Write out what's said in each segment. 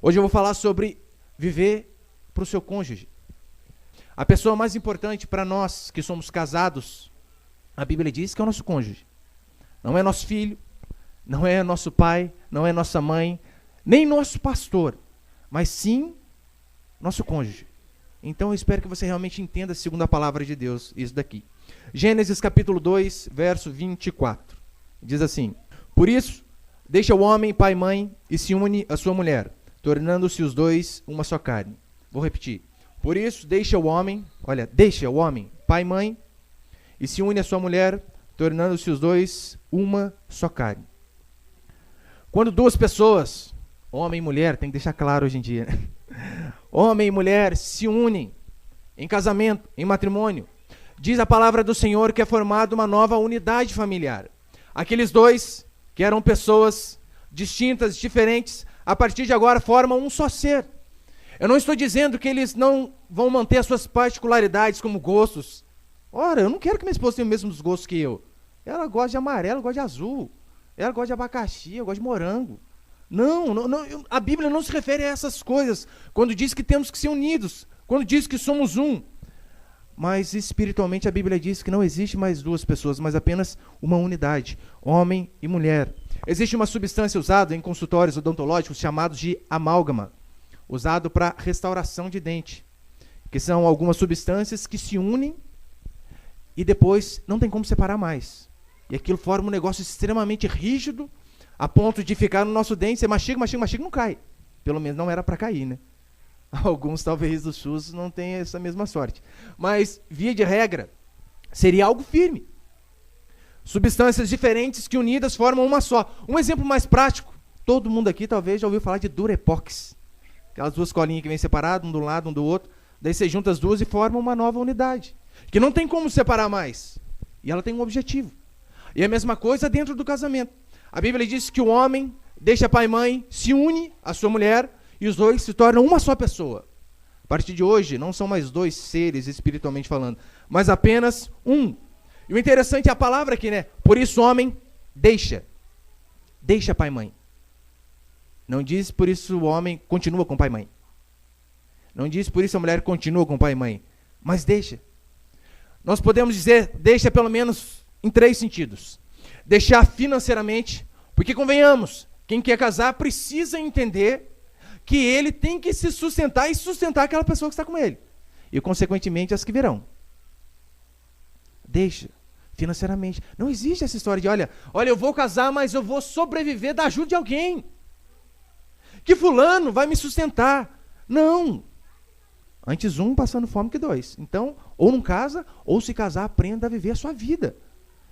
Hoje eu vou falar sobre viver para o seu cônjuge. A pessoa mais importante para nós que somos casados, a Bíblia diz que é o nosso cônjuge. Não é nosso filho, não é nosso pai, não é nossa mãe, nem nosso pastor, mas sim nosso cônjuge. Então eu espero que você realmente entenda, segundo a palavra de Deus, isso daqui. Gênesis capítulo 2, verso 24. Diz assim: por isso, deixa o homem pai e mãe e se une à sua mulher, tornando-se os dois uma só carne. Vou repetir. Por isso, deixa o homem pai e mãe e se une à sua mulher, tornando-se os dois uma só carne. Quando duas pessoas, homem e mulher, tem que deixar claro hoje em dia, né? Homem e mulher se unem em casamento, em matrimônio, diz a palavra do Senhor que é formada uma nova unidade familiar. Aqueles dois, que eram pessoas distintas, diferentes, a partir de agora formam um só ser. Eu não estou dizendo que eles não vão manter as suas particularidades como gostos. Ora, eu não quero que minha esposa tenha os mesmos gostos que eu. Ela gosta de amarelo, eu gosto de azul. Ela gosta de abacaxi, eu gosto de morango. Não, a Bíblia não se refere a essas coisas quando diz que temos que ser unidos, quando diz que somos um. Mas espiritualmente a Bíblia diz que não existe mais duas pessoas, mas apenas uma unidade, homem e mulher. Existe uma substância usada em consultórios odontológicos chamados de amálgama, usado para restauração de dente, que são algumas substâncias que se unem e depois não tem como separar mais. E aquilo forma um negócio extremamente rígido, a ponto de ficar no nosso dente, você mastiga, não cai. Pelo menos não era para cair, né? Alguns, talvez, dos SUS não tenham essa mesma sorte. Mas, via de regra, seria algo firme. Substâncias diferentes que unidas formam uma só. Um exemplo mais prático, todo mundo aqui talvez já ouviu falar de Durepox. Aquelas duas colinhas que vêm separadas, um do lado, um do outro. Daí você junta as duas e forma uma nova unidade, que não tem como separar mais. E ela tem um objetivo. E a mesma coisa dentro do casamento. A Bíblia diz que o homem deixa pai e mãe, se une à sua mulher, e os dois se tornam uma só pessoa. A partir de hoje, não são mais dois seres espiritualmente falando, mas apenas um. E o interessante é a palavra aqui, né? Por isso, homem, deixa pai e mãe. Não diz por isso o homem continua com pai e mãe. Não diz por isso a mulher continua com pai e mãe. Mas deixa. Nós podemos dizer, deixa pelo menos em 3 sentidos. Deixar financeiramente, porque convenhamos, quem quer casar precisa entender que ele tem que se sustentar e sustentar aquela pessoa que está com ele. E, consequentemente, as que virão. Deixa, financeiramente. Não existe essa história de, olha, eu vou casar, mas eu vou sobreviver da ajuda de alguém. Que fulano vai me sustentar. Não. Antes um passando fome que 2. Então, ou não casa, ou se casar, aprenda a viver a sua vida.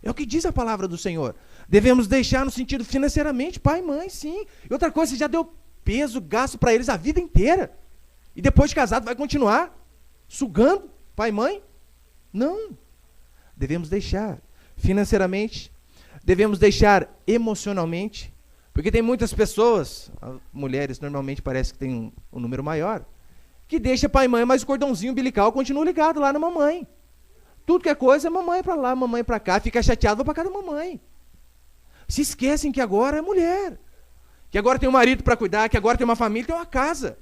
É o que diz a palavra do Senhor. Devemos deixar no sentido financeiramente, pai e mãe, sim. E outra coisa, você já deu peso, gasto para eles a vida inteira. E depois de casado vai continuar sugando pai e mãe? Não. Devemos deixar financeiramente, devemos deixar emocionalmente, porque tem muitas pessoas, mulheres normalmente parece que tem um número maior, que deixa pai e mãe, mas o cordãozinho umbilical continua ligado lá na mamãe. Tudo que é coisa é mamãe para lá, mamãe para cá, fica chateado, vou para casa da mamãe. Se esquecem que agora é mulher, que agora tem um marido para cuidar, que agora tem uma família, tem uma casa.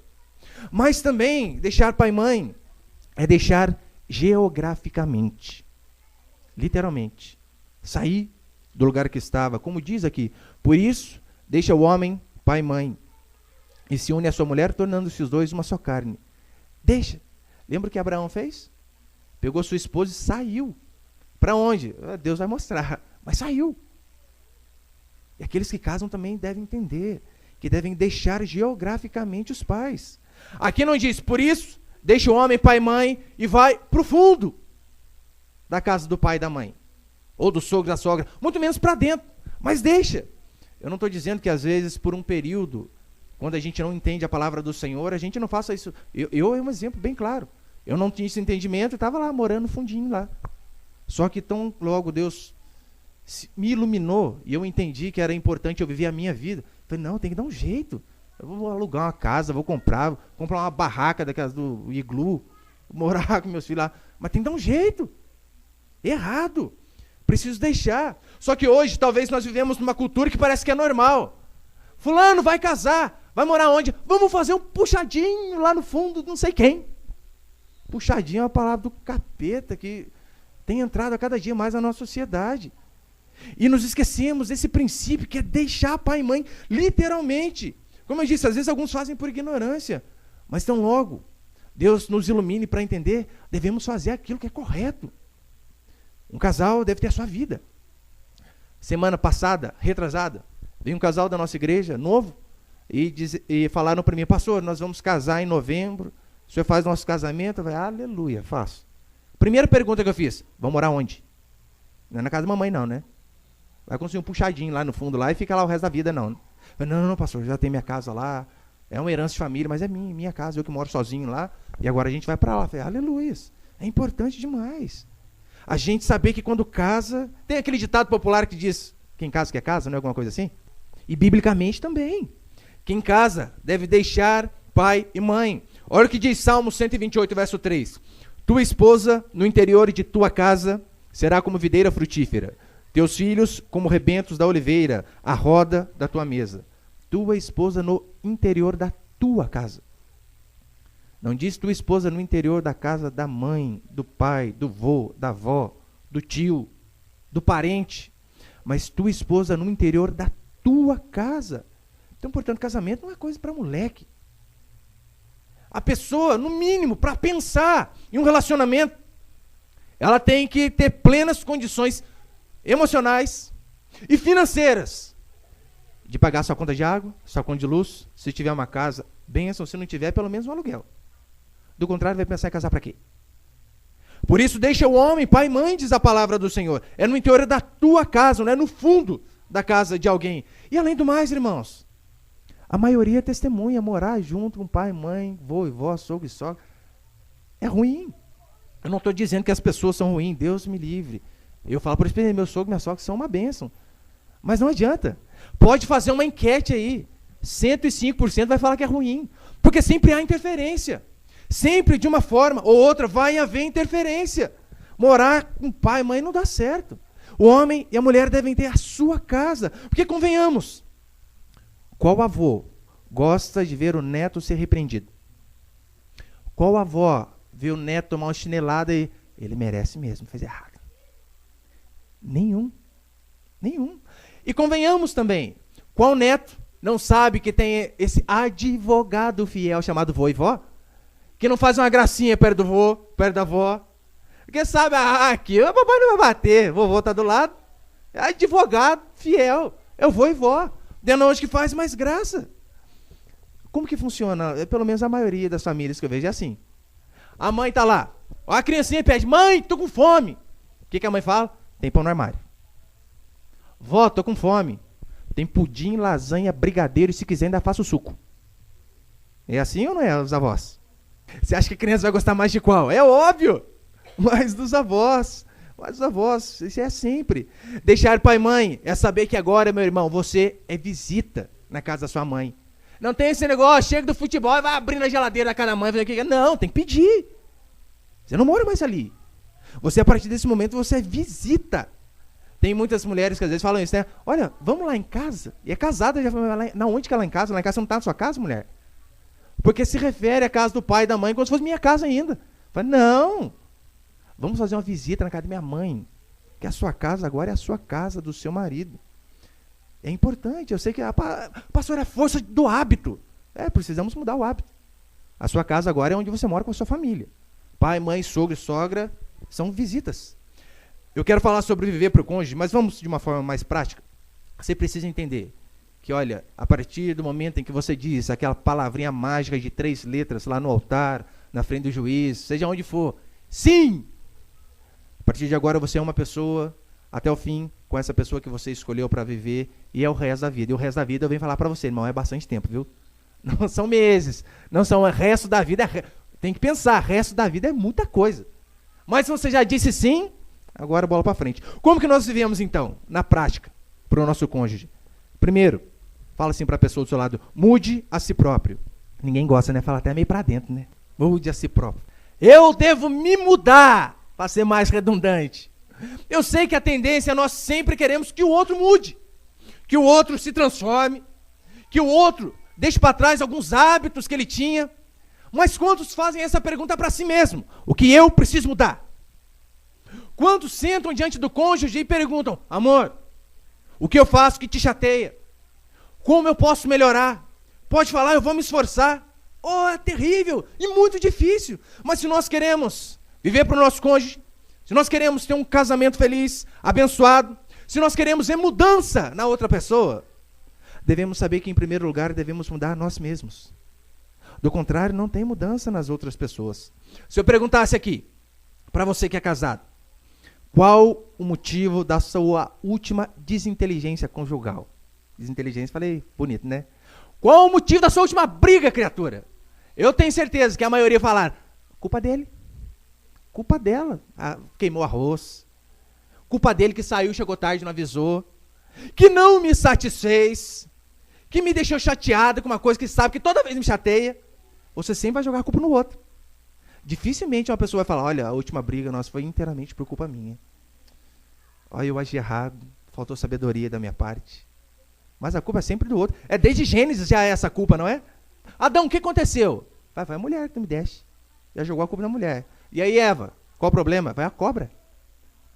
Mas também, deixar pai e mãe é deixar geograficamente, literalmente, sair do lugar que estava, como diz aqui. Por isso, deixa o homem, pai e mãe, e se une à sua mulher, tornando-se os dois uma só carne. Deixa. Lembra o que Abraão fez? Pegou sua esposa e saiu. Para onde? Deus vai mostrar. Mas saiu. E aqueles que casam também devem entender que devem deixar geograficamente os pais. Aqui não diz, por isso, deixa o homem, pai e mãe, e vai para o fundo da casa do pai e da mãe. Ou do sogro, da sogra. Muito menos para dentro. Mas deixa. Eu não estou dizendo que às vezes, por um período, quando a gente não entende a palavra do Senhor, a gente não faça isso. Eu é um exemplo bem claro. Eu não tinha esse entendimento e estava lá, morando no fundinho lá. Só que tão logo Deus me iluminou e eu entendi que era importante eu viver a minha vida. Falei, não, tem que dar um jeito. Eu vou alugar uma casa, vou comprar uma barraca daquelas do iglu, morar com meus filhos lá. Mas tem que dar um jeito. Errado. Preciso deixar. Só que hoje, talvez nós vivemos numa cultura que parece que é normal. Fulano vai casar. Vai morar onde? Vamos fazer um puxadinho lá no fundo, não sei quem. Puxadinho é uma palavra do capeta que tem entrado a cada dia mais na nossa sociedade. E nos esquecemos desse princípio que é deixar pai e mãe, literalmente. Como eu disse, às vezes alguns fazem por ignorância, mas tão logo Deus nos ilumine para entender, devemos fazer aquilo que é correto. Um casal deve ter a sua vida. Semana passada, retrasada, veio um casal da nossa igreja, novo, e falaram para mim, pastor, nós vamos casar em novembro, o senhor faz nosso casamento? Eu falei, aleluia, faço. Primeira pergunta que eu fiz, vamos morar onde? Não é na casa da mamãe não, né? Vai conseguir um puxadinho lá no fundo lá e fica lá o resto da vida não. Eu falei, não, pastor, já tem minha casa lá, é uma herança de família, mas é minha casa, eu que moro sozinho lá, e agora a gente vai para lá. Eu falei, aleluia, é importante demais. A gente saber que quando casa, tem aquele ditado popular que diz, quem casa quer casa, não é alguma coisa assim? E biblicamente também. Quem casa deve deixar pai e mãe. Olha o que diz Salmo 128, verso 3. Tua esposa no interior de tua casa será como videira frutífera. Teus filhos como rebentos da oliveira, a roda da tua mesa. Tua esposa no interior da tua casa. Não diz tua esposa no interior da casa da mãe, do pai, do vô, da avó, do tio, do parente. Mas tua esposa no interior da tua casa. Então, portanto, casamento não é coisa para moleque. A pessoa, no mínimo, para pensar em um relacionamento, ela tem que ter plenas condições emocionais e financeiras de pagar sua conta de água, sua conta de luz, se tiver uma casa, bênção, se não tiver, pelo menos um aluguel. Do contrário, vai pensar em casar para quê? Por isso, deixa o homem, pai e mãe, diz a palavra do Senhor. É no interior da tua casa, não é no fundo da casa de alguém. E além do mais, irmãos, a maioria testemunha morar junto com pai, mãe, vô e vó, sogro e sogra. É ruim. Eu não estou dizendo que as pessoas são ruins, Deus me livre. Eu falo por experiência, meu sogro e minha sogra são uma bênção. Mas não adianta. Pode fazer uma enquete aí. 105% vai falar que é ruim. Porque sempre há interferência. Sempre, de uma forma ou outra, vai haver interferência. Morar com pai e mãe não dá certo. O homem e a mulher devem ter a sua casa. Porque, convenhamos, qual avô gosta de ver o neto ser repreendido? Qual avó vê o neto tomar uma chinelada e ele merece mesmo, fez errado? Nenhum. E convenhamos também, qual neto não sabe que tem esse advogado fiel chamado vô e vó? Que não faz uma gracinha perto do vô, perto da avó? Porque sabe, aqui o papai não vai bater, vovô está do lado. É advogado fiel, é o vô e vó. De noite que faz mais graça. Como que funciona? Pelo menos a maioria das famílias que eu vejo é assim. A mãe está lá, a criancinha pede, mãe, tô com fome. O que a mãe fala? Tem pão no armário. Vó, tô com fome. Tem pudim, lasanha, brigadeiro e se quiser ainda faço suco. É assim ou não é, os avós? Você acha que a criança vai gostar mais de qual? É óbvio, mas dos avós. Mas os avós, isso é sempre. Deixar pai e mãe é saber que agora, meu irmão, você é visita na casa da sua mãe. Não tem esse negócio, chega do futebol e vai abrindo a geladeira da casa da mãe. Não, tem que pedir. Você não mora mais ali. Você, a partir desse momento, você é visita. Tem muitas mulheres que às vezes falam isso, né? Olha, vamos lá em casa. E é casada, já fala, na onde que ela é em casa? Lá em casa você não está na sua casa, mulher? Porque se refere à casa do pai e da mãe como se fosse minha casa ainda. Fala, não. Vamos fazer uma visita na casa da minha mãe. Que a sua casa agora é a sua casa do seu marido. É importante. Eu sei que pastor, é força do hábito. Precisamos mudar o hábito. A sua casa agora é onde você mora com a sua família. Pai, mãe, sogro e sogra são visitas. Eu quero falar sobre viver para o cônjuge, mas vamos de uma forma mais prática. Você precisa entender que, olha, a partir do momento em que você diz aquela palavrinha mágica de 3 letras lá no altar, na frente do juiz, seja onde for, sim! A partir de agora você é uma pessoa, até o fim, com essa pessoa que você escolheu para viver, e é o resto da vida. E o resto da vida eu venho falar para você, irmão, é bastante tempo, viu? Não são meses, não são o resto da vida. Tem que pensar, resto da vida é muita coisa. Mas se você já disse sim, agora bola para frente. Como que nós vivemos então, na prática, para o nosso cônjuge? Primeiro, fala assim para a pessoa do seu lado, mude a si próprio. Ninguém gosta, né? Fala até meio para dentro, né? Mude a si próprio. Eu devo me mudar, para ser mais redundante. Eu sei que a tendência é nós sempre queremos que o outro mude, que o outro se transforme, que o outro deixa para trás alguns hábitos que ele tinha. Mas quantos fazem essa pergunta para si mesmo? O que eu preciso mudar? Quantos sentam diante do cônjuge e perguntam: amor, o que eu faço que te chateia? Como eu posso melhorar? Pode falar, eu vou me esforçar. Oh, é terrível e muito difícil. Mas se nós queremos viver para o nosso cônjuge, se nós queremos ter um casamento feliz, abençoado, se nós queremos ver mudança na outra pessoa, devemos saber que, em primeiro lugar, devemos mudar nós mesmos. Do contrário, não tem mudança nas outras pessoas. Se eu perguntasse aqui, para você que é casado, qual o motivo da sua última desinteligência conjugal? Desinteligência, falei bonito, né? Qual o motivo da sua última briga, criatura? Eu tenho certeza que a maioria falar: culpa dele. Culpa dela. Queimou arroz. Culpa dele que saiu, chegou tarde, não avisou. Que não me satisfez. Que me deixou chateada com uma coisa que sabe que toda vez me chateia. Você sempre vai jogar a culpa no outro. Dificilmente uma pessoa vai falar: olha, a última briga nossa foi inteiramente por culpa minha. Olha, eu agi errado, faltou sabedoria da minha parte. Mas a culpa é sempre do outro. É desde Gênesis já é essa culpa, não é? Adão, o que aconteceu? Vai a mulher que tu me deste. Já jogou a culpa na mulher. E aí, Eva, qual o problema? Vai a cobra.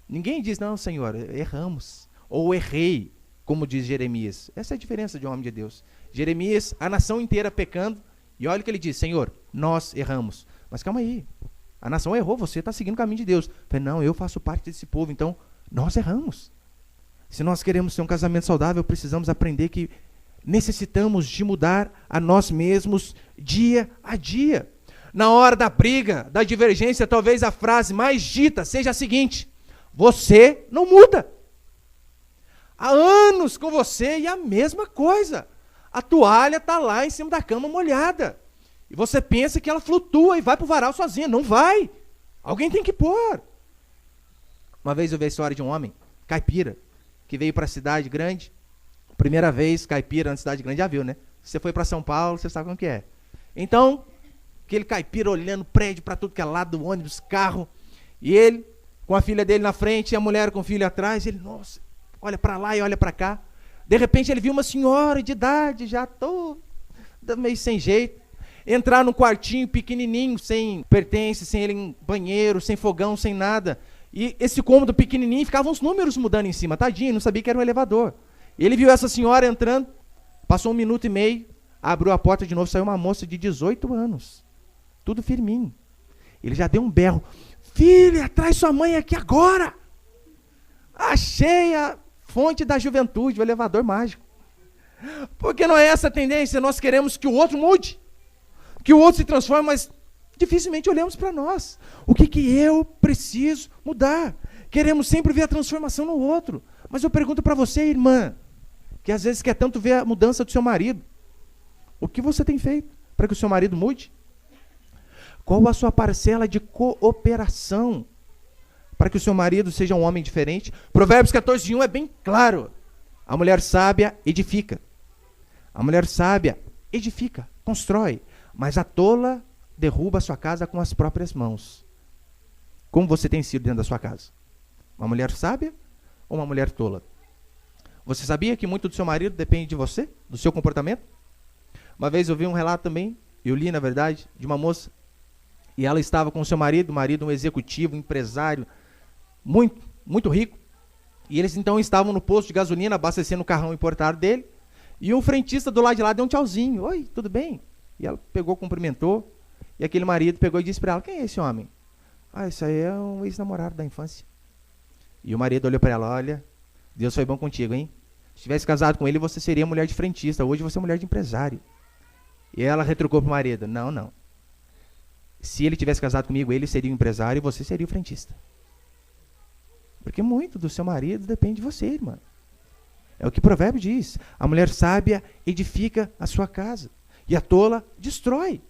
Ninguém diz: não, Senhor, erramos. Ou errei, como diz Jeremias. Essa é a diferença de um homem de Deus. Jeremias, a nação inteira pecando. E olha o que ele diz: Senhor, nós erramos. Mas calma aí, a nação errou, você está seguindo o caminho de Deus. Eu falei: não, eu faço parte desse povo, então nós erramos. Se nós queremos ter um casamento saudável, precisamos aprender que necessitamos de mudar a nós mesmos dia a dia. Na hora da briga, da divergência, talvez a frase mais dita seja a seguinte: você não muda. Há anos com você e a mesma coisa. A toalha está lá em cima da cama molhada. E você pensa que ela flutua e vai para o varal sozinha. Não vai. Alguém tem que pôr. Uma vez eu vi a história de um homem, caipira, que veio para a cidade grande. Primeira vez, caipira na cidade grande, já viu, né? Se você foi para São Paulo, você sabe como que é. Então, aquele caipira olhando prédio para tudo que é lado, ônibus, carro. E ele, com a filha dele na frente, e a mulher com o filho atrás. Ele, nossa, olha para lá e olha para cá. De repente, ele viu uma senhora de idade, já toda meio sem jeito, entrar num quartinho pequenininho, sem pertences, sem ele em banheiro, sem fogão, sem nada. E esse cômodo pequenininho, ficavam uns números mudando em cima, tadinho, não sabia que era um elevador. E ele viu essa senhora entrando, passou 1 minuto e meio, abriu a porta de novo, saiu uma moça de 18 anos, tudo firminho. Ele já deu um berro: filha, traz sua mãe aqui agora. Achei a fonte da juventude, o elevador mágico. Porque não é essa a tendência, nós queremos que o outro mude, que o outro se transforme, mas dificilmente olhamos para nós. O que eu preciso mudar? Queremos sempre ver a transformação no outro. Mas eu pergunto para você, irmã, que às vezes quer tanto ver a mudança do seu marido. O que você tem feito para que o seu marido mude? Qual a sua parcela de cooperação para que o seu marido seja um homem diferente? Provérbios 14:1 é bem claro. A mulher sábia edifica. A mulher sábia edifica, constrói. Mas a tola derruba a sua casa com as próprias mãos. Como você tem sido dentro da sua casa? Uma mulher sábia ou uma mulher tola? Você sabia que muito do seu marido depende de você, do seu comportamento? Uma vez eu vi um relato também, eu li na verdade, de uma moça, e ela estava com o seu marido um executivo, um empresário, muito rico, e eles então estavam no posto de gasolina, abastecendo o carrão importado dele, e um frentista do lado de lá deu um tchauzinho: oi, tudo bem? E ela pegou, cumprimentou, e aquele marido pegou e disse para ela: quem é esse homem? Esse aí é um ex-namorado da infância. E o marido olhou para ela: olha, Deus foi bom contigo, hein? Se tivesse casado com ele, você seria mulher de frentista, hoje você é mulher de empresário. E ela retrucou para o marido: não. Se ele tivesse casado comigo, ele seria o empresário e você seria o frentista. Porque muito do seu marido depende de você, irmã. É o que o provérbio diz: a mulher sábia edifica a sua casa, e a tola destrói.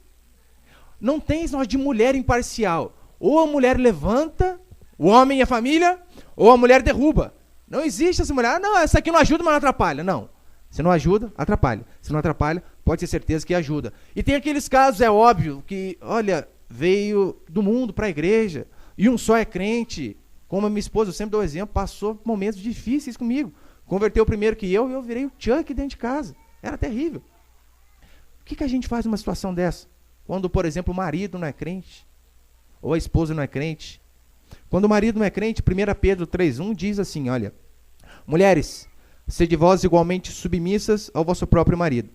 Não tens nós de mulher imparcial. Ou a mulher levanta o homem e a família, ou a mulher derruba. Não existe essa mulher: não, essa aqui não ajuda, mas não atrapalha. Não. Se não ajuda, atrapalha. Se não atrapalha, pode ter certeza que ajuda. E tem aqueles casos, é óbvio, que, olha, veio do mundo para a igreja, e um só é crente. Como a minha esposa, eu sempre dou exemplo, passou momentos difíceis comigo. Converteu primeiro que eu, e eu virei o Chuck dentro de casa. Era terrível. que a gente faz numa situação dessa? Quando, por exemplo, o marido não é crente, ou a esposa não é crente. Quando o marido não é crente, 1 Pedro 3,1 diz assim, olha, mulheres, sede vós igualmente submissas ao vosso próprio marido,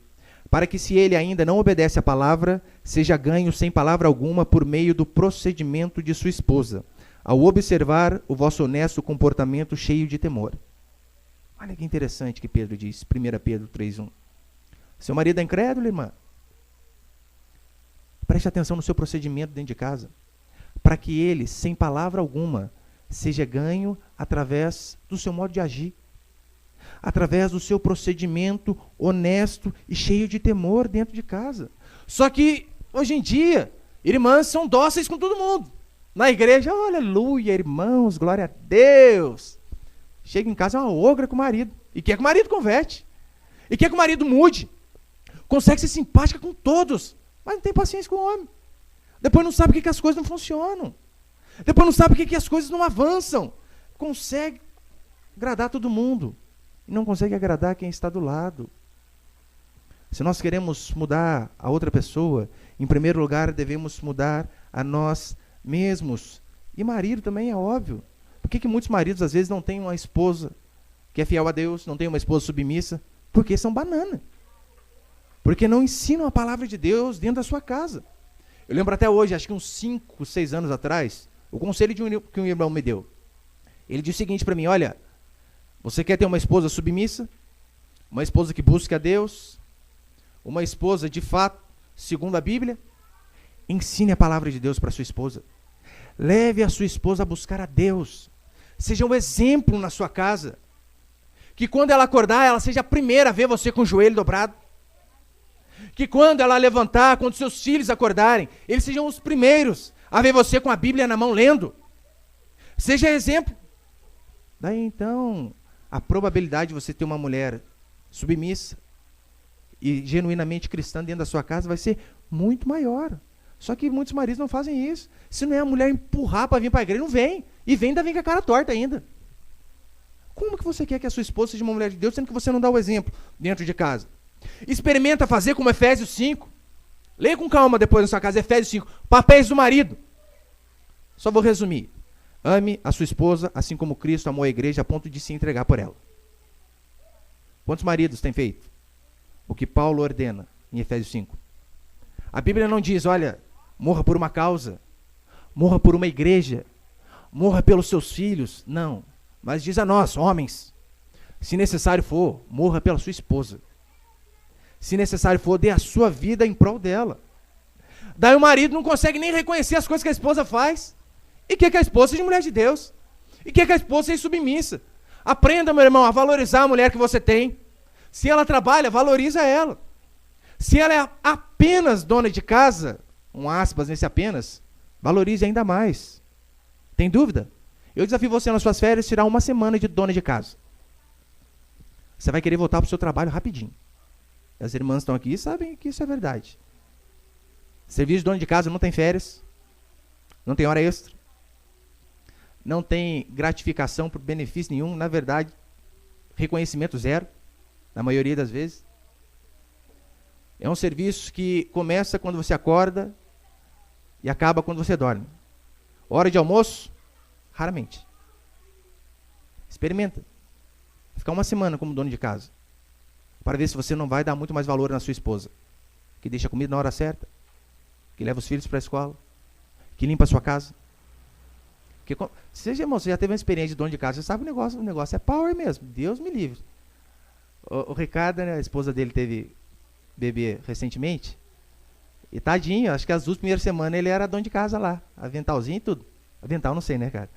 para que se ele ainda não obedece à palavra, seja ganho sem palavra alguma por meio do procedimento de sua esposa, ao observar o vosso honesto comportamento cheio de temor. Olha que interessante que Pedro diz, 1 Pedro 3,1. Seu marido é incrédulo, irmã? Preste atenção no seu procedimento dentro de casa, para que ele, sem palavra alguma, seja ganho através do seu modo de agir, através do seu procedimento honesto e cheio de temor dentro de casa. Só que, hoje em dia, irmãs são dóceis com todo mundo. Na igreja, oh, aleluia, irmãos, glória a Deus. Chega em casa, é uma ogra com o marido. E quer que o marido converte. E quer que o marido mude. Consegue ser simpática com todos, mas não tem paciência com o homem. Depois não sabe porque que as coisas não funcionam. Depois não sabe porque que as coisas não avançam. Consegue agradar todo mundo. E não consegue agradar quem está do lado. Se nós queremos mudar a outra pessoa, em primeiro lugar devemos mudar a nós mesmos. E marido também é óbvio. Por que muitos maridos às vezes não têm uma esposa que é fiel a Deus, não têm uma esposa submissa? Porque são banana. Porque não ensinam a palavra de Deus dentro da sua casa. Eu lembro até hoje, acho que uns 5, 6 anos atrás, o conselho que um irmão me deu. Ele disse o seguinte para mim, olha, você quer ter uma esposa submissa? Uma esposa que busque a Deus? Uma esposa de fato, segundo a Bíblia? Ensine a palavra de Deus para sua esposa. Leve a sua esposa a buscar a Deus. Seja um exemplo na sua casa. Que quando ela acordar, ela seja a primeira a ver você com o joelho dobrado. Que quando ela levantar, quando seus filhos acordarem, eles sejam os primeiros a ver você com a Bíblia na mão lendo. Seja exemplo. Daí então, a probabilidade de você ter uma mulher submissa e genuinamente cristã dentro da sua casa vai ser muito maior. Só que muitos maridos não fazem isso. Se não é a mulher empurrar para vir para a igreja, não vem. E vem, ainda vem com a cara torta ainda. Como que você quer que a sua esposa seja uma mulher de Deus, sendo que você não dá o exemplo dentro de casa? Experimenta fazer como Efésios 5. Leia com calma depois na sua casa, Efésios 5. Papéis do marido. Só vou resumir. Ame a sua esposa, assim como Cristo amou a igreja, a ponto de se entregar por ela. Quantos maridos têm feito o que Paulo ordena em Efésios 5? A Bíblia não diz, olha, morra por uma causa, morra por uma igreja, morra pelos seus filhos. Não. Mas diz a nós, homens, se necessário for, morra pela sua esposa. Se necessário for, dê a sua vida em prol dela. Daí o marido não consegue nem reconhecer as coisas que a esposa faz. E quer que a esposa seja mulher de Deus. E quer que a esposa seja submissa. Aprenda, meu irmão, a valorizar a mulher que você tem. Se ela trabalha, valoriza ela. Se ela é apenas dona de casa, aspas nesse apenas, valorize ainda mais. Tem dúvida? Eu desafio você nas suas férias tirar uma semana de dona de casa. Você vai querer voltar para o seu trabalho rapidinho. As irmãs estão aqui e sabem que isso é verdade. Serviço de dona de casa não tem férias, não tem hora extra, não tem gratificação por benefício nenhum, na verdade, reconhecimento zero, na maioria das vezes. É um serviço que começa quando você acorda e acaba quando você dorme. Hora de almoço? Raramente. Experimenta. Ficar uma semana como dono de casa, para ver se você não vai dar muito mais valor na sua esposa, que deixa a comida na hora certa, que leva os filhos para a escola, que limpa a sua casa. Você já teve uma experiência de dono de casa, você sabe o negócio é power mesmo, Deus me livre. O Ricardo, né, a esposa dele teve bebê recentemente, e tadinho, acho que as 2 primeiras semanas ele era dono de casa lá, aventalzinho e tudo. Avental não sei, né, cara?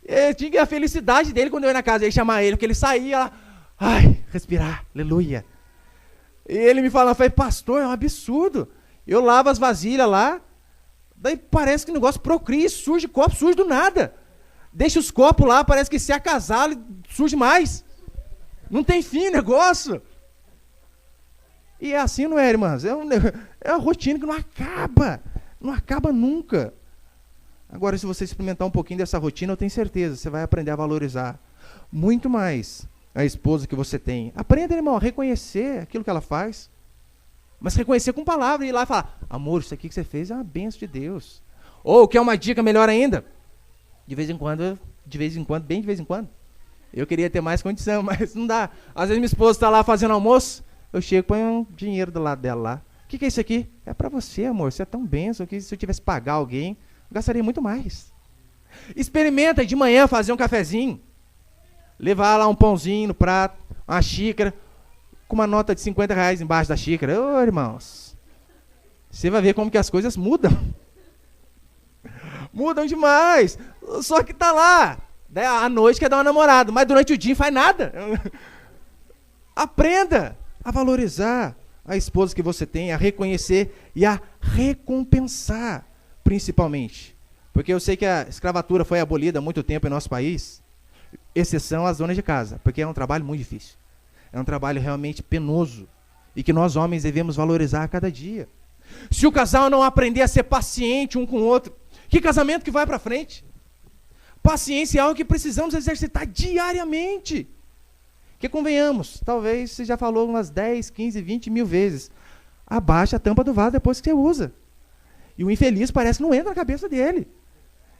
Eu tinha a felicidade dele quando eu ia na casa, eu ia chamar ele, porque ele saía lá, ai, respirar, aleluia. E ele me falava, pastor, é um absurdo. Eu lavo as vasilhas lá, daí parece que o negócio procria, surge copo, surge do nada. Deixa os copos lá, parece que se acasala e surge mais. Não tem fim o negócio. E é assim, não é, irmãs? É uma rotina que não acaba nunca. Agora, se você experimentar um pouquinho dessa rotina, eu tenho certeza, você vai aprender a valorizar muito mais a esposa que você tem. Aprenda, irmão, a reconhecer aquilo que ela faz. Mas reconhecer com palavra e ir lá e falar, amor, isso aqui que você fez é uma bênção de Deus. Ou quer uma dica melhor ainda? De vez em quando, bem de vez em quando. Eu queria ter mais condição, mas não dá. Às vezes minha esposa está lá fazendo almoço, eu chego e ponho um dinheiro do lado dela lá. O que é isso aqui? É para você, amor, você é tão bênção que se eu tivesse que pagar alguém, eu gastaria muito mais. Experimenta de manhã fazer um cafezinho, levar lá um pãozinho no prato, uma xícara, com uma nota de R$50 embaixo da xícara. Ô, irmãos, você vai ver como que as coisas mudam. Mudam demais. Só que tá lá. À noite quer dar uma namorada, mas durante o dia não faz nada. Aprenda a valorizar a esposa que você tem, a reconhecer e a recompensar, principalmente. Porque eu sei que a escravatura foi abolida há muito tempo em nosso país, exceção às donas de casa, porque é um trabalho muito difícil. É um trabalho realmente penoso e que nós homens devemos valorizar a cada dia. Se o casal não aprender a ser paciente um com o outro, que casamento que vai para frente? Paciência é algo que precisamos exercitar diariamente. Que convenhamos, talvez você já falou umas 10, 15, 20 mil vezes. Abaixa a tampa do vaso depois que você usa. E o infeliz parece que não entra na cabeça dele.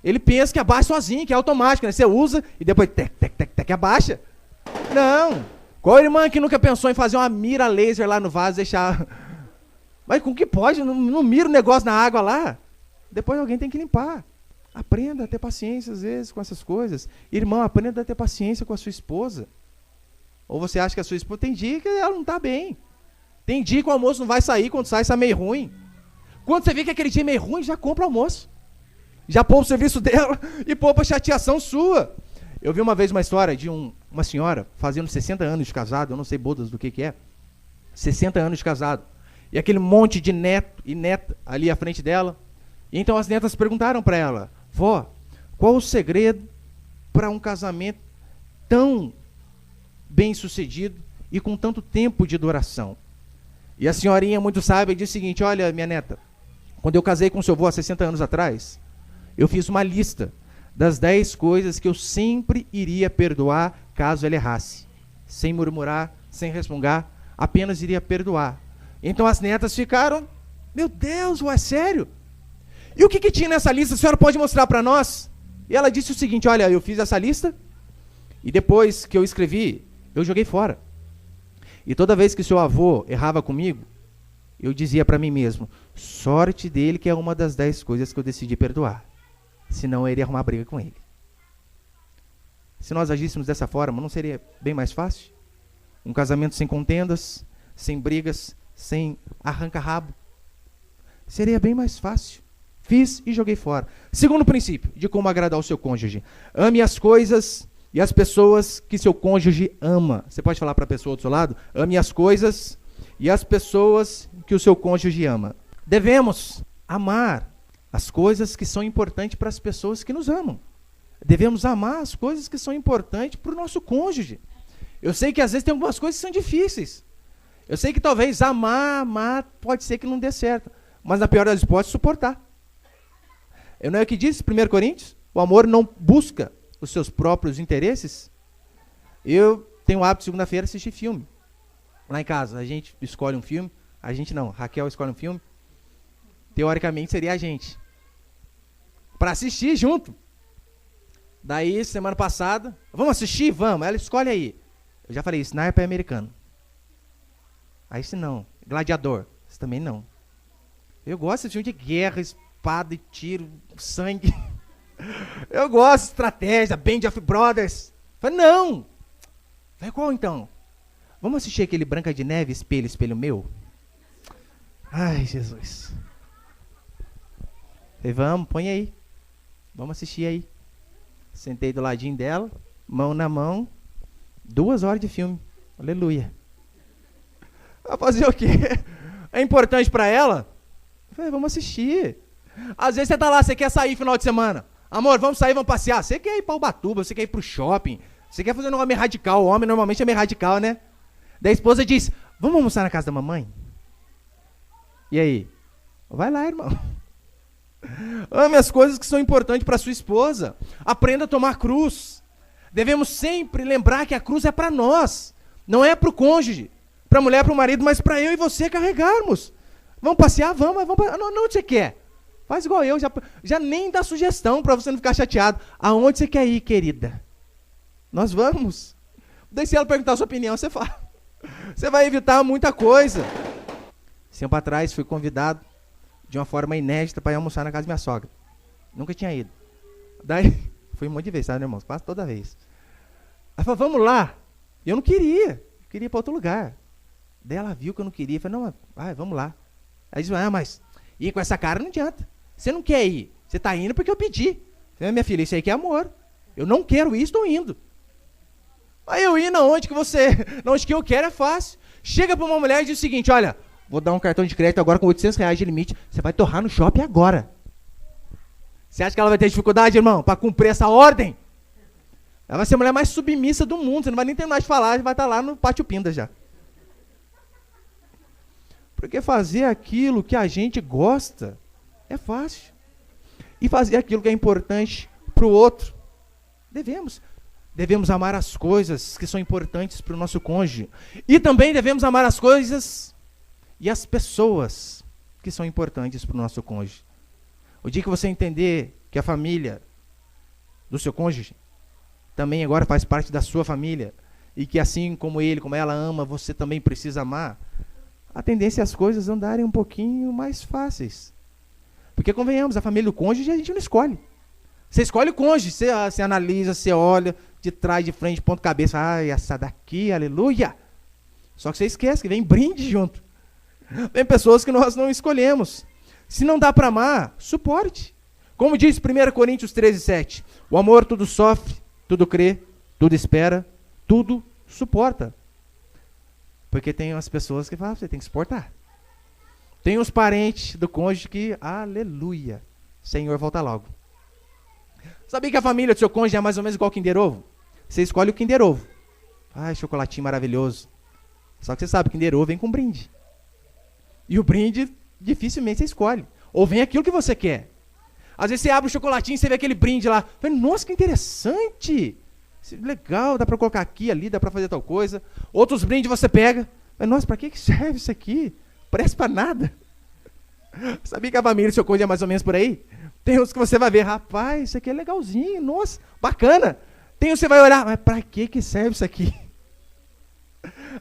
Ele pensa que abaixa sozinho, que é automático, né? Você usa e depois abaixa. Não. Qual irmã que nunca pensou em fazer uma mira laser lá no vaso e deixar... Mas como que pode? Não mira o negócio na água lá. Depois alguém tem que limpar. Aprenda a ter paciência, às vezes, com essas coisas. Irmão, aprenda a ter paciência com a sua esposa. Ou você acha que a sua esposa... Tem dia que ela não está bem. Tem dia que o almoço não vai sair, quando sai meio ruim. Quando você vê que aquele dia é meio ruim, já compra o almoço. Já poupa o serviço dela e poupa a chateação sua. Eu vi uma vez uma história de uma senhora fazendo 60 anos de casado, eu não sei bodas do que é. 60 anos de casado. E aquele monte de neto e neta ali à frente dela. E então as netas perguntaram para ela, vó, qual o segredo para um casamento tão bem sucedido e com tanto tempo de duração? E a senhorinha muito sábia disse o seguinte, olha, minha neta, quando eu casei com seu avô há 60 anos atrás, eu fiz uma lista das 10 coisas que eu sempre iria perdoar caso ele errasse. Sem murmurar, sem resmungar, apenas iria perdoar. Então as netas ficaram, meu Deus, é sério? E o que tinha nessa lista? A senhora pode mostrar para nós? E ela disse o seguinte, olha, eu fiz essa lista e depois que eu escrevi, eu joguei fora. E toda vez que seu avô errava comigo, eu dizia para mim mesmo, sorte dele que é uma das 10 coisas que eu decidi perdoar. Senão eu iria arrumar briga com ele. Se nós agíssemos dessa forma, não seria bem mais fácil? Um casamento sem contendas, sem brigas, sem arranca-rabo. Seria bem mais fácil. Fiz e joguei fora. Segundo princípio de como agradar o seu cônjuge. Ame as coisas e as pessoas que seu cônjuge ama. Você pode falar para a pessoa do seu lado? Ame as coisas e as pessoas que o seu cônjuge ama. Devemos amar as coisas que são importantes para as pessoas que nos amam. Devemos amar as coisas que são importantes para o nosso cônjuge. Eu sei que às vezes tem algumas coisas que são difíceis. Eu sei que talvez amar pode ser que não dê certo. Mas na pior das hipóteses, suportar. Não é o que diz 1 Coríntios? O amor não busca os seus próprios interesses. Eu tenho o hábito de segunda-feira assistir filme. Lá em casa, a gente escolhe um filme. A gente não, Raquel escolhe um filme. Teoricamente seria a gente. Para assistir junto. Daí, semana passada, vamos assistir? Vamos. Ela escolhe aí. Eu já falei, Sniper é americano. Aí se não. Gladiador. Isso também não. Eu gosto de filme de guerra, espada e tiro, sangue. Eu gosto de estratégia, Band of Brothers. Falei, não. Falei, qual então? Vamos assistir aquele Branca de Neve, Espelho, Espelho Meu? Ai, Jesus. Falei, vamos, põe aí. Vamos assistir aí. Sentei do ladinho dela, mão na mão, 2 horas de filme. Aleluia. Vai fazer o quê? É importante para ela? Falei, vamos assistir. Às vezes você tá lá, você quer sair final de semana. Amor, vamos sair, vamos passear. Você quer ir para Ubatuba, você quer ir pro shopping. Você quer fazer um homem radical. O homem normalmente é meio radical, né? Daí a esposa diz, vamos almoçar na casa da mamãe? E aí? Vai lá, irmão. Ame as coisas que são importantes para sua esposa. Aprenda a tomar cruz. Devemos sempre lembrar que a cruz é para nós. Não é para o cônjuge, para a mulher, para o marido, mas para eu e você carregarmos. Vamos passear? Vamos, mas vamos. Não, onde você quer? Faz igual eu, já nem dá sugestão para você não ficar chateado. Aonde você quer ir, querida? Nós vamos. Daí se ela perguntar a sua opinião, você fala. Você vai evitar muita coisa. Tempo atrás fui convidado de uma forma inédita para ir almoçar na casa da minha sogra. Nunca tinha ido. Daí, fui um monte de vezes, sabe, irmãos? Quase toda vez. Ela falou, vamos lá. Eu não queria. Eu queria ir para outro lugar. Daí ela viu que eu não queria. Eu falei, não, vai, vamos lá. Aí disse, mas ir com essa cara não adianta. Você não quer ir. Você está indo porque eu pedi. Eu falei, minha filha, isso aí que é amor. Eu não quero ir, estou indo. Aí eu ir na onde que eu quero é fácil. Chega para uma mulher e diz o seguinte, olha, vou dar um cartão de crédito agora com R$800 de limite. Você vai torrar no shopping agora. Você acha que ela vai ter dificuldade, irmão, para cumprir essa ordem? Ela vai ser a mulher mais submissa do mundo. Você não vai nem terminar de falar, vai estar lá no Pátio Pinda já. Porque fazer aquilo que a gente gosta é fácil. E fazer aquilo que é importante para o outro. Devemos amar as coisas que são importantes para o nosso cônjuge. E também devemos amar as coisas e as pessoas que são importantes para o nosso cônjuge. O dia que você entender que a família do seu cônjuge também agora faz parte da sua família, e que assim como ele, como ela ama, você também precisa amar, a tendência é as coisas andarem um pouquinho mais fáceis. Porque convenhamos, a família do cônjuge a gente não escolhe. Você escolhe o cônjuge, você analisa, você olha de trás, de frente, ponto cabeça, ai, essa daqui, aleluia. Só que você esquece que vem brinde junto. Tem pessoas que nós não escolhemos. Se não dá para amar, suporte. Como diz 1 Coríntios 13:7, o amor tudo sofre, tudo crê, tudo espera, tudo suporta. Porque tem umas pessoas que falam, você tem que suportar. Tem uns parentes do cônjuge que, aleluia, Senhor, volta logo. Sabia que a família do seu cônjuge é mais ou menos igual ao Kinder Ovo? Você escolhe o Kinder Ovo. Ai, chocolatinho maravilhoso. Só que você sabe, o Kinder Ovo vem com brinde. E o brinde, dificilmente você escolhe. Ou vem aquilo que você quer. Às vezes você abre o chocolatinho e você vê aquele brinde lá. Fala, nossa, que interessante. Legal, dá para colocar aqui, ali, dá para fazer tal coisa. Outros brindes você pega. Fala, nossa, para que serve isso aqui? Presta para nada. Sabia que a família do seu cônjuge é mais ou menos por aí? Tem uns que você vai ver, rapaz, isso aqui é legalzinho, nossa, bacana. Tem uns que você vai olhar, mas para que serve isso aqui?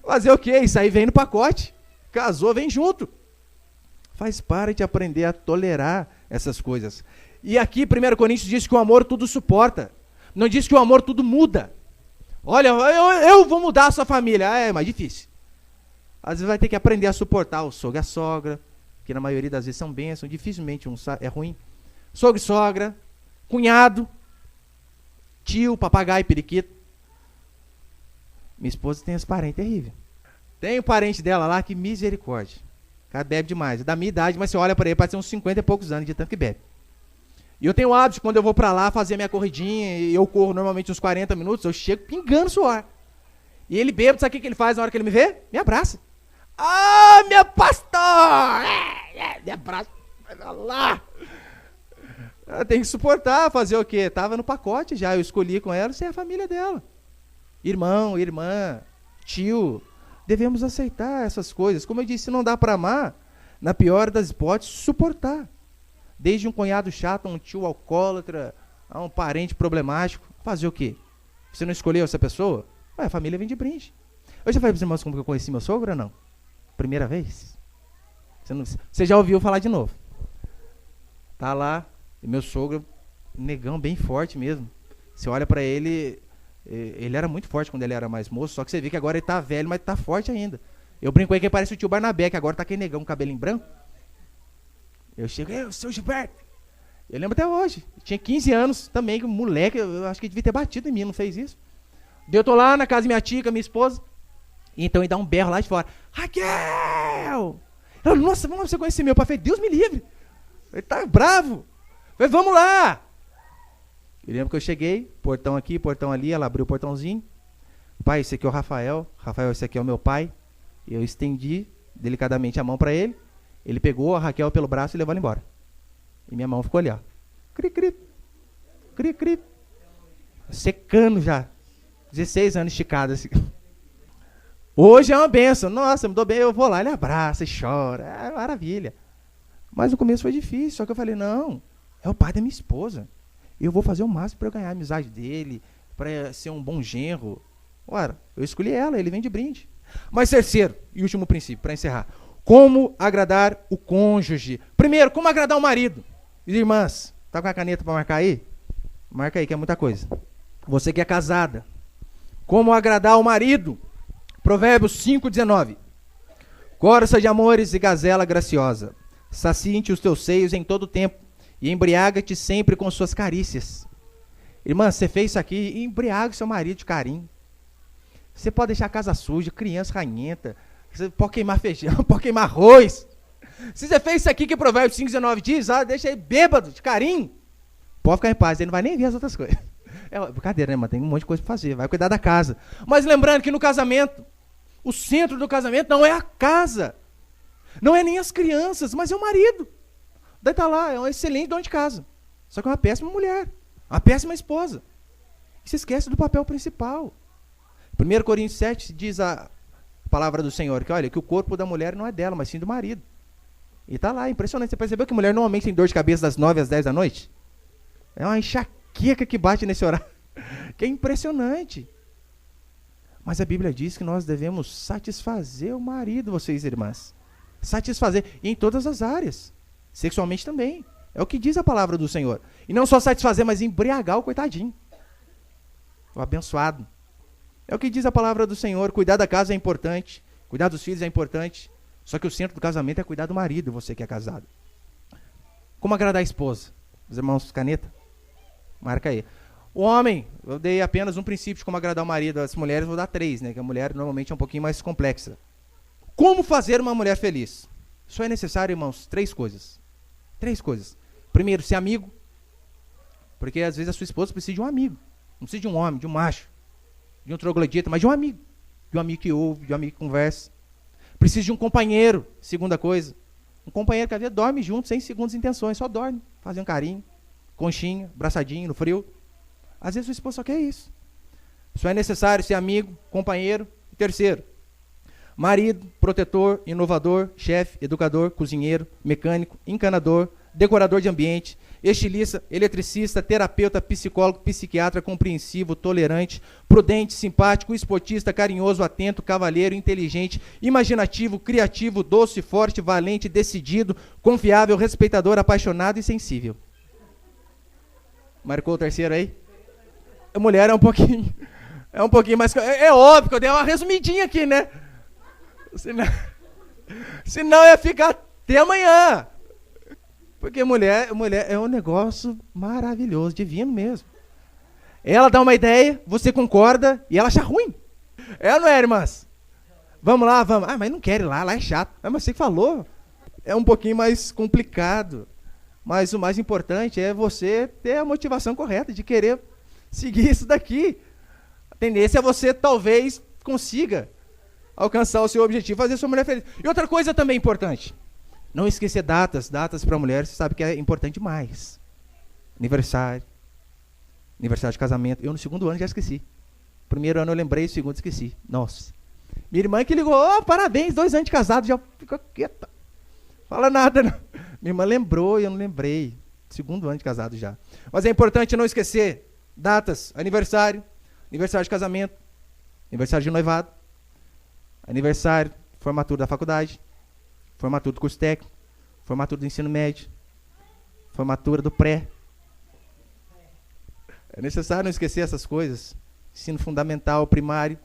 Fazer o quê? Isso aí vem no pacote. Casou, vem junto. Faz parte de aprender a tolerar essas coisas. E aqui, 1 Coríntios diz que o amor tudo suporta. Não diz que o amor tudo muda. Olha, eu vou mudar a sua família. É mais difícil. Às vezes vai ter que aprender a suportar o sogro e a sogra, que na maioria das vezes são bênçãos, dificilmente é ruim. Sogro e sogra, cunhado, tio, papagaio, periquito. Minha esposa tem esse parente terrível. Tem o parente dela lá que misericórdia. O cara bebe demais. É da minha idade, mas você olha para ele, parece ter uns 50 e poucos anos de tanto que bebe. E eu tenho o hábito, quando eu vou para lá fazer minha corridinha, e eu corro normalmente uns 40 minutos, eu chego pingando suor. E ele bebe, sabe o que ele faz na hora que ele me vê? Me abraça. Ah, meu pastor! Me abraça. Vai lá. Ela tem que suportar, fazer o quê? Tava no pacote já, eu escolhi com ela, você é a família dela. Irmão, irmã, tio, devemos aceitar essas coisas. Como eu disse, não dá para amar, na pior das hipóteses, suportar. Desde um cunhado chato, um tio alcoólatra, a um parente problemático, fazer o quê? Você não escolheu essa pessoa? Ué, a família vem de brinde. Eu já falei para os irmãos como eu conheci meu sogro ou não? Primeira vez? Você já ouviu falar de novo. Tá lá, e meu sogro, negão bem forte mesmo. Você olha para ele, ele era muito forte quando ele era mais moço, só que você vê que agora ele tá velho, mas tá forte ainda. Eu brinco aí que ele parece o tio Barnabé, que agora tá aquele negão com cabelinho branco. Eu chego, seu Gilberto. Eu lembro até hoje. Eu tinha 15 anos também, moleque, eu acho que ele devia ter batido em mim, não fez isso. Eu tô lá na casa da minha tia, com a minha esposa. E então ele dá um berro lá de fora. Raquel! Eu, nossa, vamos lá pra você conhecer meu pai. Eu falei, Deus me livre. Ele tá bravo. Eu falei, vamos lá. Eu lembro que eu cheguei, portão aqui, portão ali, ela abriu o portãozinho. Pai, esse aqui é o Rafael. Rafael, esse aqui é o meu pai. Eu estendi delicadamente a mão para ele. Ele pegou a Raquel pelo braço e levou ela embora. E minha mão ficou ali, ó. Cri, cri. Cri, cri. Secando já. 16 anos esticado assim. Hoje é uma benção. Nossa, me dou bem, eu vou lá, ele abraça e chora. É maravilha. Mas no começo foi difícil, só que eu falei, não, é o pai da minha esposa. Eu vou fazer o máximo para eu ganhar a amizade dele, para ser um bom genro. Ora, eu escolhi ela, ele vem de brinde. Mas terceiro e último princípio, para encerrar. Como agradar o cônjuge. Primeiro, como agradar o marido. Irmãs, tá com a caneta para marcar aí? Marca aí, que é muita coisa. Você que é casada. Como agradar o marido. Provérbios 5,19. Corça de amores e gazela graciosa. Sacie-te os teus seios em todo o tempo e embriaga-te sempre com suas carícias. Irmã, você fez isso aqui e embriaga o seu marido de carinho. Você pode deixar a casa suja, criança ranhenta, você pode queimar feijão, pode queimar arroz. Se você fez isso aqui que Provérbios 5,19 diz, deixa ele bêbado, de carinho, pode ficar em paz, ele não vai nem ver as outras coisas. É brincadeira, né, mano? Tem um monte de coisa para fazer, vai cuidar da casa. Mas lembrando que no casamento, o centro do casamento não é a casa, não é nem as crianças, mas é o marido. Daí tá lá, é um excelente dono de casa, só que é uma péssima mulher, uma péssima esposa. E se esquece do papel principal. 1 Coríntios 7 diz a palavra do Senhor, que olha, que o corpo da mulher não é dela, mas sim do marido. E tá lá, impressionante. Você percebeu que mulher normalmente tem dor de cabeça das 9 às 10 da noite? É uma enxaqueca que bate nesse horário, que é impressionante. Mas a Bíblia diz que nós devemos satisfazer o marido, vocês irmãs. Satisfazer em todas as áreas. Sexualmente também. É o que diz a palavra do Senhor. E não só satisfazer, mas embriagar o coitadinho. O abençoado. É o que diz a palavra do Senhor. Cuidar da casa é importante. Cuidar dos filhos é importante. Só que o centro do casamento é cuidar do marido, você que é casado. Como agradar a esposa? Os irmãos, caneta? Marca aí. O homem, eu dei apenas um princípio de como agradar o marido. As mulheres eu vou dar 3, né? Que a mulher normalmente é um pouquinho mais complexa. Como fazer uma mulher feliz? Só é necessário, irmãos, 3 coisas. 3 coisas. Primeiro, ser amigo. Porque às vezes a sua esposa precisa de um amigo. Não precisa de um homem, de um macho, de um troglodita, mas de um amigo. De um amigo que ouve, de um amigo que conversa. Precisa de um companheiro, segunda coisa. Um companheiro que às vezes dorme junto, sem segundas intenções, só dorme, faz um carinho, conchinha, abraçadinho, no frio. Às vezes sua esposa só quer isso. Só é necessário ser amigo, companheiro. E terceiro, marido, protetor, inovador, chefe, educador, cozinheiro, mecânico, encanador, decorador de ambiente, estilista, eletricista, terapeuta, psicólogo, psiquiatra, compreensivo, tolerante, prudente, simpático, esportista, carinhoso, atento, cavalheiro, inteligente, imaginativo, criativo, doce, forte, valente, decidido, confiável, respeitador, apaixonado e sensível. Marcou o terceiro aí? A mulher é um pouquinho mais... É óbvio que eu dei uma resumidinha aqui, né? Senão ia ficar até amanhã. Porque mulher é um negócio maravilhoso, divino mesmo. Ela dá uma ideia, você concorda e ela acha ruim. É ou não é, irmãs? Vamos lá, vamos. Mas não quero ir lá é chato. Mas você que falou. É um pouquinho mais complicado. Mas o mais importante é você ter a motivação correta de querer seguir isso daqui. A tendência é você talvez consiga alcançar o seu objetivo, fazer sua mulher feliz. E outra coisa também importante. Não esquecer datas para mulher, você sabe que é importante demais. Aniversário de casamento. Eu no segundo ano já esqueci. Primeiro ano eu lembrei, segundo esqueci. Nossa. Minha irmã que ligou, parabéns, 2 anos de casado, já ficou quieta. Fala nada, não. Minha irmã lembrou e eu não lembrei. Segundo ano de casado já. Mas é importante não esquecer datas, aniversário de casamento, aniversário de noivado, aniversário, formatura da faculdade, formatura do curso técnico, formatura do ensino médio, formatura do pré. É necessário não esquecer essas coisas. Ensino fundamental, primário,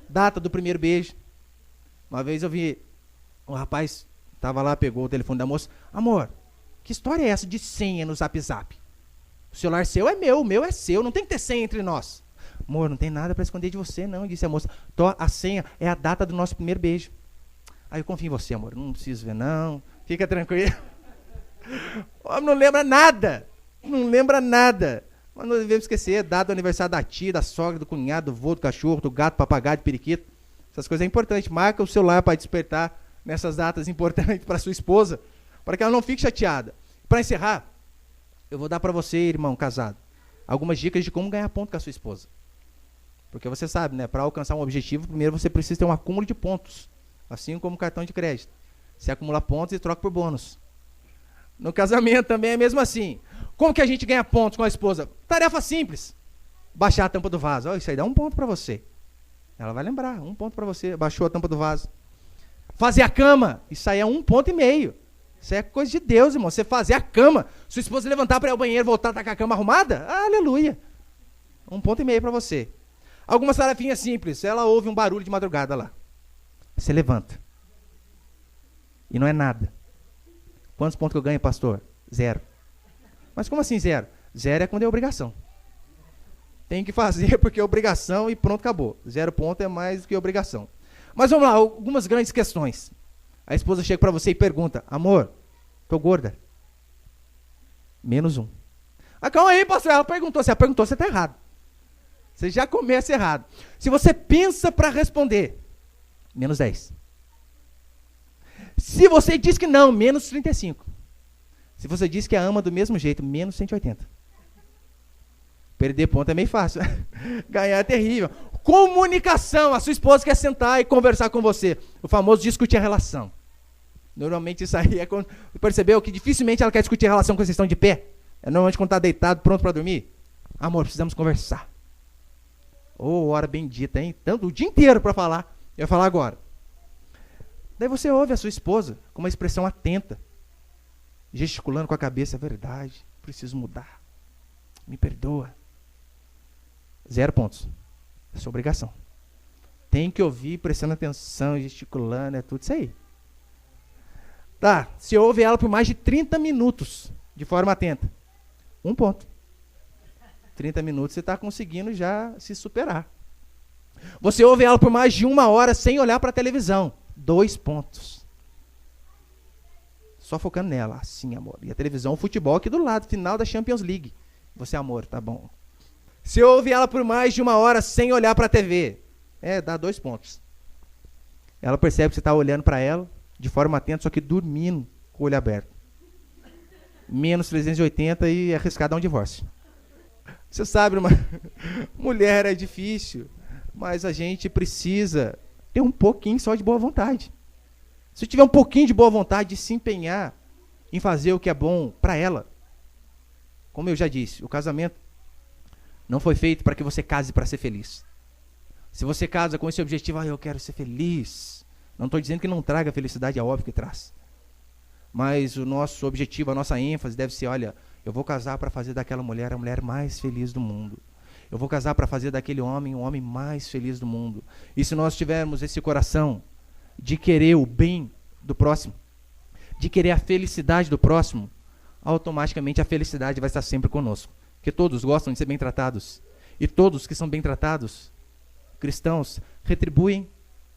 data do primeiro beijo. Uma vez eu vi um rapaz, estava lá, pegou o telefone da moça. Amor, que história é essa de senha no Zap Zap? O celular seu é meu, o meu é seu, não tem que ter senha entre nós. Amor, não tem nada para esconder de você não, disse a moça. A senha é a data do nosso primeiro beijo. Aí eu confio em você, amor, não preciso ver não, fica tranquilo. O homem não lembra nada, Mas não devemos esquecer, data do aniversário da tia, da sogra, do cunhado, do vô, do cachorro, do gato, papagaio, do periquito. Essas coisas é importante. Marca o celular para despertar nessas datas importantes para sua esposa, para que ela não fique chateada. Para encerrar, eu vou dar para você, irmão casado, algumas dicas de como ganhar ponto com a sua esposa. Porque você sabe, né? Para alcançar um objetivo, primeiro você precisa ter um acúmulo de pontos. Assim como cartão de crédito. Você acumula pontos e troca por bônus. No casamento também é mesmo assim. Como que a gente ganha pontos com a esposa? Tarefa simples. Baixar a tampa do vaso. Isso aí dá 1 ponto para você. Ela vai lembrar. 1 ponto para você. Baixou a tampa do vaso. Fazer a cama. Isso aí é 1,5 ponto. Isso é coisa de Deus, irmão. Você fazer a cama. Sua esposa levantar para ir ao banheiro e voltar, tá com a cama arrumada? Aleluia. 1,5 ponto para você. Algumas tarefinhas simples. Ela ouve um barulho de madrugada lá. Você levanta. E não é nada. Quantos pontos que eu ganho, pastor? 0. Mas como assim 0? 0 é quando é obrigação. Tem que fazer porque é obrigação e pronto, acabou. 0 ponto é mais do que obrigação. Mas vamos lá, algumas grandes questões. A esposa chega para você e pergunta: amor, tô gorda. -1. Calma aí, pastor. Ela perguntou. Se ela perguntou, você está errado. Você já começa errado. Se você pensa para responder, -10. Se você diz que não, -35. Se você diz que a ama do mesmo jeito, -180. Perder ponto é meio fácil. Ganhar é terrível. Comunicação. A sua esposa quer sentar e conversar com você. O famoso discutir a relação. Normalmente isso aí é quando... Percebeu que dificilmente ela quer discutir a relação quando vocês estão de pé? É normalmente quando está deitado, pronto para dormir. Amor, precisamos conversar. Hora bendita, hein? Tanto o dia inteiro para falar. Eu vou falar agora. Daí você ouve a sua esposa com uma expressão atenta, gesticulando com a cabeça: é verdade, preciso mudar. Me perdoa. 0 pontos. É sua obrigação. Tem que ouvir, prestando atenção, gesticulando, é tudo isso aí. Tá, se ouve ela por mais de 30 minutos, de forma atenta, 1 ponto. 30 minutos você está conseguindo já se superar. Você ouve ela por mais de 1 hora sem olhar para a televisão, 2 pontos. Só focando nela, assim, amor. E a televisão, o futebol aqui do lado, final da Champions League. Você, amor, tá bom. Se ouve ela por mais de 1 hora sem olhar para a TV, dá 2 pontos. Ela percebe que você está olhando para ela de forma atenta, só que dormindo com o olho aberto. -380 e arriscar dar um divórcio. Você sabe, mulher é difícil, mas a gente precisa ter um pouquinho só de boa vontade. Se tiver um pouquinho de boa vontade de se empenhar em fazer o que é bom para ela, como eu já disse, o casamento não foi feito para que você case para ser feliz. Se você casa com esse objetivo, eu quero ser feliz. Não estou dizendo que não traga felicidade, é óbvio que traz. Mas o nosso objetivo, a nossa ênfase deve ser: olha, eu vou casar para fazer daquela mulher a mulher mais feliz do mundo. Eu vou casar para fazer daquele homem o homem mais feliz do mundo. E se nós tivermos esse coração de querer o bem do próximo, de querer a felicidade do próximo, automaticamente a felicidade vai estar sempre conosco. Porque todos gostam de ser bem tratados. E todos que são bem tratados, cristãos, retribuem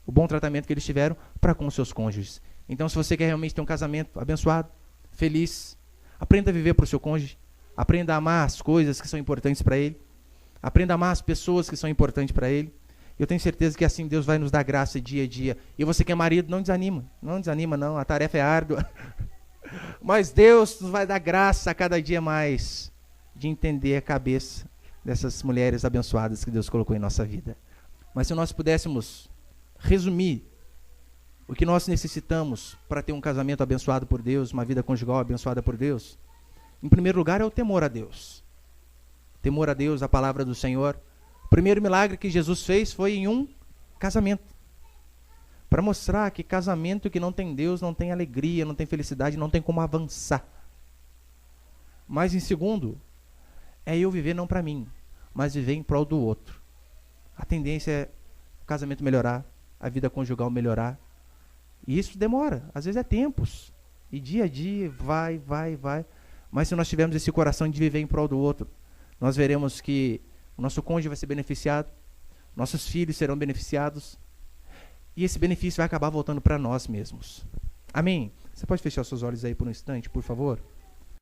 o bom tratamento que eles tiveram para com os seus cônjuges. Então, se você quer realmente ter um casamento abençoado, feliz, aprenda a viver para o seu cônjuge. Aprenda a amar as coisas que são importantes para ele. Aprenda a amar as pessoas que são importantes para ele. Eu tenho certeza que assim Deus vai nos dar graça dia a dia. E você que é marido, não desanima. Não desanima, não. A tarefa é árdua. Mas Deus nos vai dar graça a cada dia mais de entender a cabeça dessas mulheres abençoadas que Deus colocou em nossa vida. Mas se nós pudéssemos resumir o que nós necessitamos para ter um casamento abençoado por Deus, uma vida conjugal abençoada por Deus, em primeiro lugar é o temor a Deus. Temor a Deus, a palavra do Senhor. O primeiro milagre que Jesus fez foi em um casamento. Para mostrar que casamento que não tem Deus não tem alegria, não tem felicidade, não tem como avançar. Mas em segundo, é eu viver não para mim, mas viver em prol do outro. A tendência é o casamento melhorar, a vida conjugal melhorar. E isso demora, às vezes é tempos. E dia a dia, vai. Mas se nós tivermos esse coração de viver em prol do outro, nós veremos que o nosso cônjuge vai ser beneficiado, nossos filhos serão beneficiados, e esse benefício vai acabar voltando para nós mesmos. Amém? Você pode fechar os seus olhos aí por um instante, por favor?